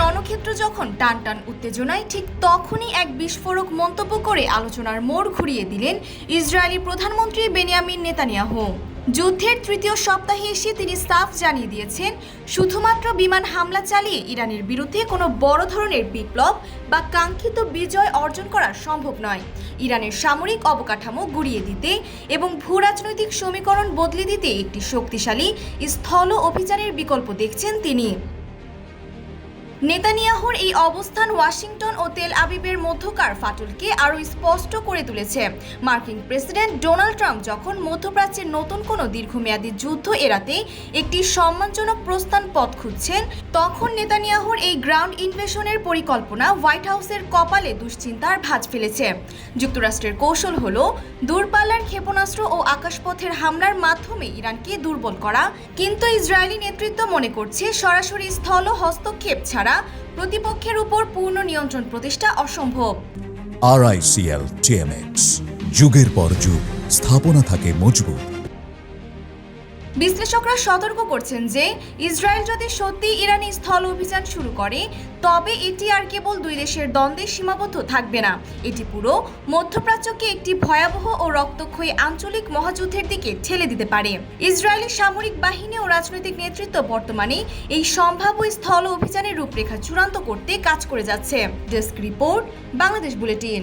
রণক্ষেত্র যখন টান টান উত্তেজনায়, ঠিক তখনই এক বিস্ফোরক মন্তব্য করে আলোচনার মোড় ঘুরিয়ে দিলেন ইসরায়েলি প্রধানমন্ত্রী বেনিয়ামিন নেতানিয়াহু। যুদ্ধের তৃতীয় সপ্তাহে এসে তিনি সাফ জানিয়ে দিয়েছেন, শুধুমাত্র বিমান হামলা চালিয়ে ইরানের বিরুদ্ধে কোনো বড় ধরনের বিপ্লব বা কাঙ্ক্ষিত বিজয় অর্জন করা সম্ভব নয়। ইরানের সামরিক অবকাঠামো গুঁড়িয়ে দিতে এবং ভূরাজনৈতিক সমীকরণ বদলে দিতে একটি শক্তিশালী স্থল অভিযানের বিকল্প দেখছেন তিনি। নেতানিয়াহুর এই অবস্থান ওয়াশিংটন ও তেল আবিবের মধ্যকার ফাটলকে আরও স্পষ্ট করে তুলেছে। মার্কিন প্রেসিডেন্ট ডোনাল্ড ট্রাম্প যখন মধ্যপ্রাচ্যের নতুন কোনো দীর্ঘমেয়াদী যুদ্ধ এড়াতে একটি সম্মানজনক প্রস্থান পথ খুঁজছেন, তখন নেতানিয়াহুর এই গ্রাউন্ড ইনভেশনের পরিকল্পনা হোয়াইট হাউসের কপালে দুশ্চিন্তার ভাঁজ ফেলেছে। যুক্তরাষ্ট্রের কৌশল হল দূরপাল্লার ক্ষেপণাস্ত্র ও আকাশপথের হামলার মাধ্যমে ইরানকে দুর্বল করা, কিন্তু ইসরায়েলি নেতৃত্ব মনে করছে সরাসরি স্থল হস্তক্ষেপ ছাড়া প্রতিপক্ষের উপর পূর্ণ নিয়ন্ত্রণ প্রতিষ্ঠা অসম্ভব। RICL TMX, যুগের পর যুগ স্থাপনা থাকে মজবুত। বিশ্লেষকরা সতর্ক করছেন যে ইসরায়েল যদি সত্যি ইরানি স্থল অভিযান শুরু করে, তবে এটি আর কেবল দুই দেশের দ্বন্দ্বে সীমাবদ্ধ থাকবে না, এটি পুরো মধ্যপ্রাচ্যকে একটি ভয়াবহ ও রক্তক্ষয়ী আঞ্চলিক মহাযুদ্ধের দিকে ঠেলে দিতে পারে। ইসরায়েলি সামরিক বাহিনী ও রাজনৈতিক নেতৃত্ব বর্তমানে এই সম্ভাব্য স্থল অভিযানের রূপরেখা চূড়ান্ত করতে কাজ করে যাচ্ছে। Desk report, Bangladesh bulletin.